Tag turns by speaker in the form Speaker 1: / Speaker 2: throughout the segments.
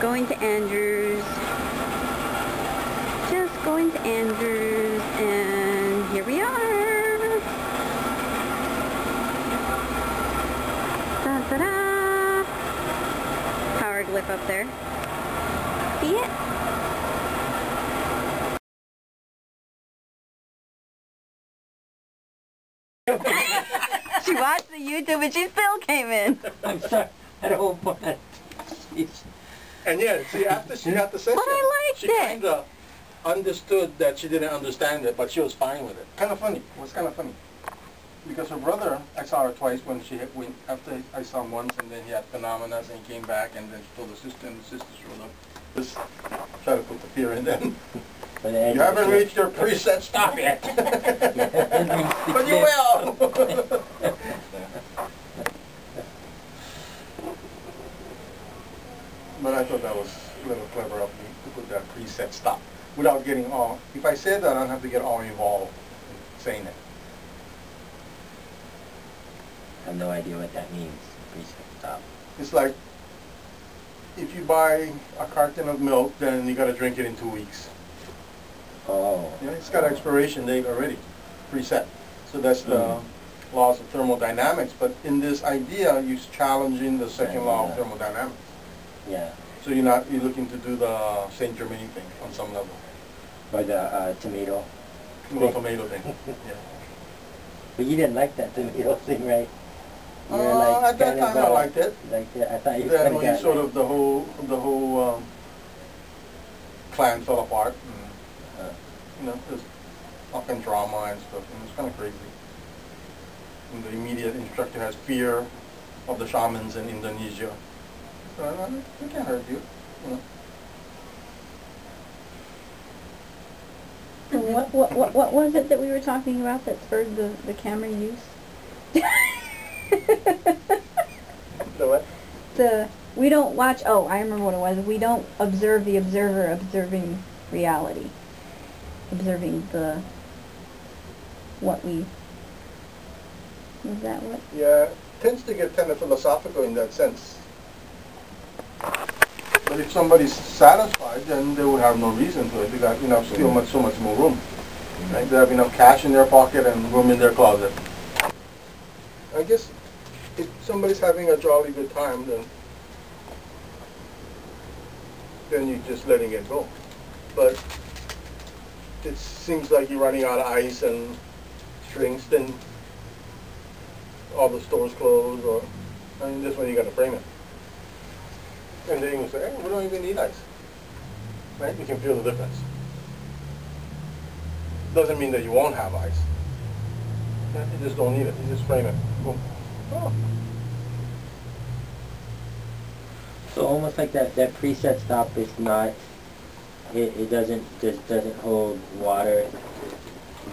Speaker 1: going to Andrews. Just going to Andrews, and here we are. Da-da-da! Power glyph up there. See it? She watched the YouTube and she still came in.
Speaker 2: I'm sorry, I don't want to.
Speaker 3: And yeah, see, after she had the session,
Speaker 1: But I liked
Speaker 3: she
Speaker 1: it.
Speaker 3: kind of understood that she didn't understand it, but she was fine with it. Kind of funny. It was kind of funny. Because her brother, I saw her twice when she had, after I saw him once, and then he had phenomena, and he came back, and then she told the sister, and the sister showed up. Just try to put the fear in them. You haven't reached your preset stop yet. But you will. But I thought that was a little clever of me to put that preset stop without getting all. If I say that, I don't have to get all involved in saying it.
Speaker 2: I have no idea what that means. Preset stop.
Speaker 3: It's like if you buy a carton of milk, then you got to drink it in 2 weeks.
Speaker 2: Oh.
Speaker 3: Yeah, it's got an expiration date already, preset. So that's the laws of thermodynamics. But in this idea, you're challenging the second law of thermodynamics.
Speaker 2: Yeah.
Speaker 3: So you're looking to do the Saint Germain thing on some level.
Speaker 2: Or the tomato.
Speaker 3: The tomato thing. Yeah.
Speaker 2: But you didn't like that tomato thing, right? You were
Speaker 3: At that time, I liked it.
Speaker 2: Like that. I thought you
Speaker 3: Then
Speaker 2: kind
Speaker 3: when
Speaker 2: of
Speaker 3: sort of the whole clan fell apart. You know, there's up in drama and stuff, and it's kind of crazy. And the immediate instructor has fear of the shamans in Indonesia. So it can't hurt you, you know.
Speaker 1: What was it that we were talking about that spurred the camera use?
Speaker 3: The what?
Speaker 1: We don't watch, oh, I remember what it was. We don't observe the observer observing reality. Observing what we, is that what?
Speaker 3: Yeah, it tends to get kind of philosophical in that sense. But if somebody's satisfied, then they would have no reason to it. They got so much more room. Right? They have enough cash in their pocket and room in their closet. I guess if somebody's having a jolly good time, then you're just letting it go. But it seems like you're running out of ice and strings, then all the stores close, or that's when you got to frame it. And then you can say, hey, we don't even need ice. Right? You can feel the difference. Doesn't mean that you won't have ice. Yeah, you just don't need it. You just frame it. Boom. Oh.
Speaker 2: So almost like that preset stop is not. It doesn't hold water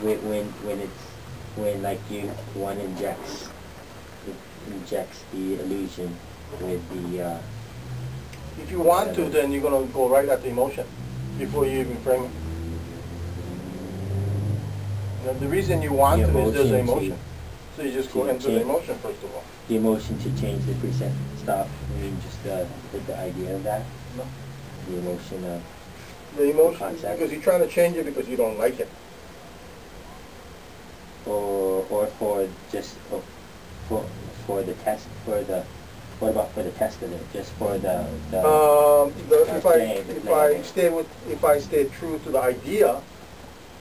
Speaker 2: when like one injects the illusion with the.
Speaker 3: If you want to, then you're gonna go right at the emotion before you even frame it. Now, the reason you want to is there's an emotion, so you just go into the emotion first of all.
Speaker 2: The emotion to change the preset stop. I mean, just the idea of that.
Speaker 3: No.
Speaker 2: The emotion of.
Speaker 3: The emotion, because you're trying to change it because you don't like it.
Speaker 2: Or for just for the test what about for the test of it? Just for
Speaker 3: if I stay true to the idea,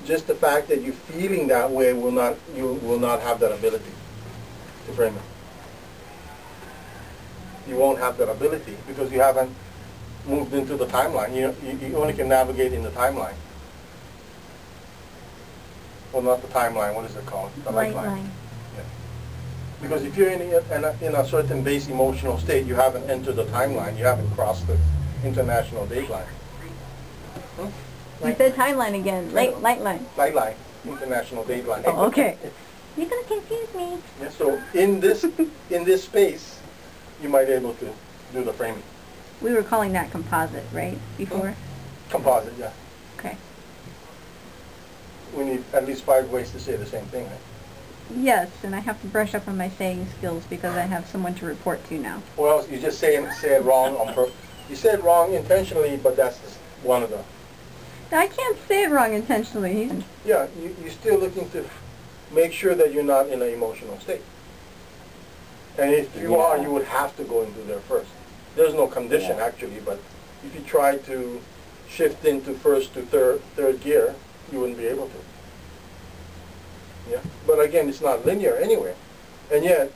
Speaker 3: just the fact that you're feeling that way you will not have that ability to frame it. You won't have that ability because you haven't moved into the timeline. You only can navigate in the timeline. Well, not the timeline. What is it called? The light line. Yeah. Because if you're in a certain base emotional state, you haven't entered the timeline. You haven't crossed the international date line.
Speaker 1: You said timeline again. Light line.
Speaker 3: Light line. International date line.
Speaker 1: Oh, okay. You're gonna confuse me.
Speaker 3: Yeah, so in this space, you might be able to do the framing.
Speaker 1: We were calling that composite, right? Before?
Speaker 3: Composite, yeah.
Speaker 1: Okay.
Speaker 3: We need at least 5 ways to say the same thing, right?
Speaker 1: Yes, and I have to brush up on my saying skills because I have someone to report to now.
Speaker 3: Well, you just say it wrong on purpose. You said wrong intentionally, but that's one of them.
Speaker 1: I can't say it wrong intentionally.
Speaker 3: Yeah, you're still looking to make sure that you're not in an emotional state. And if you are, you would have to go into there first. There's no condition actually, but if you try to shift into first to third gear, you wouldn't be able to. Yeah, but again, it's not linear anyway, and yet,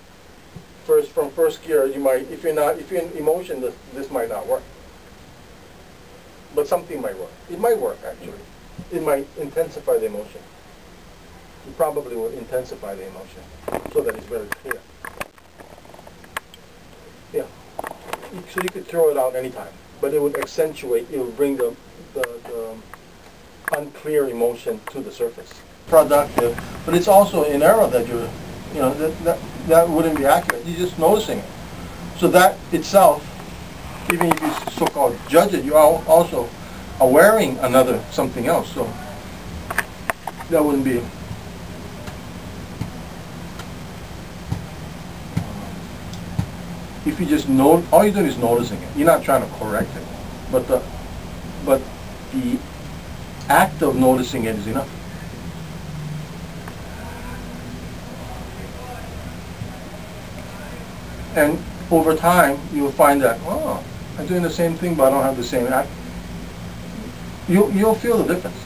Speaker 3: from first gear, you might, if you're in emotion, this might not work. But something might work. It might work actually. It might intensify the emotion. It probably will intensify the emotion so that it's very clear. Yeah. So you could throw it out anytime, but it would accentuate. It would bring the unclear emotion to the surface. Productive, but it's also an error that that wouldn't be accurate. You're just noticing it. So that itself, even if you so-called judge it, you are also awareing something else. So that wouldn't be. If you just know, all you're doing is noticing it. You're not trying to correct it, but the act of noticing it is enough. And over time, you'll find that, oh, I'm doing the same thing, but I don't have the same act. You'll feel the difference.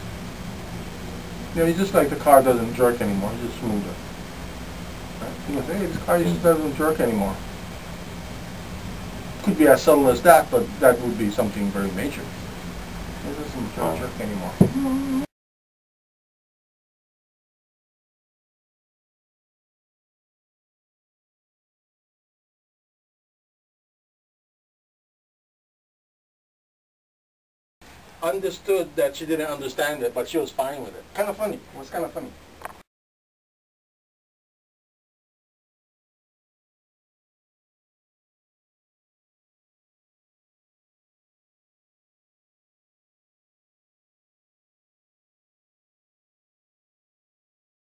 Speaker 3: It's just like the car doesn't jerk anymore; it's just smoother. Right? You say, hey, this car just doesn't jerk anymore. Could be as subtle as that, but that would be something very major. It doesn't jerk anymore. Understood that she didn't understand it, but she was fine with it. Kind of funny. It was kind of funny.